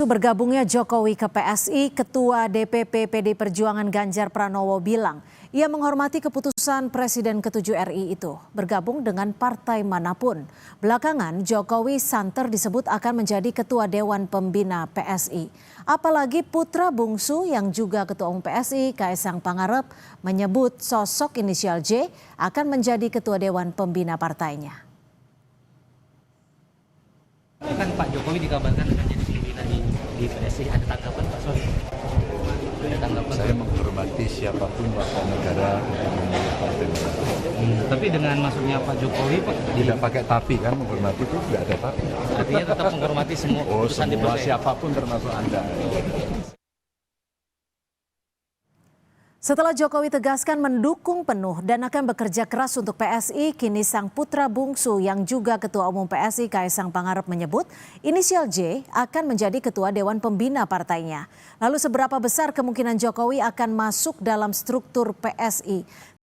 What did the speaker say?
Bergabungnya Jokowi ke PSI, Ketua DPP PD Perjuangan Ganjar Pranowo bilang ia menghormati keputusan Presiden ke-7 RI itu bergabung dengan partai manapun. Belakangan Jokowi santer disebut akan menjadi Ketua Dewan Pembina PSI. Apalagi putra bungsu yang juga Ketua Umum PSI, Kaesang Pangarep, menyebut sosok inisial J akan menjadi Ketua Dewan Pembina partainya. Kan Pak Jokowi dikabarkan akan jadi pimpinan di PSI. Ada tanggapan Pak Soe? Ada tanggapan? Saya menghormati siapapun warga negara yang memilih partai manapun. Tapi dengan masuknya Pak Jokowi, Pak, Tidak pakai tapi kan, menghormati itu tidak ada tapi. artinya tetap menghormati semua keputusan di semua PSI. siapapun termasuk Anda. Setelah Jokowi tegaskan mendukung penuh dan akan bekerja keras untuk PSI, kini sang putra bungsu yang juga Ketua Umum PSI Kaesang Pangarep menyebut inisial J akan menjadi Ketua Dewan Pembina partainya. Lalu seberapa besar kemungkinan Jokowi akan masuk dalam struktur PSI?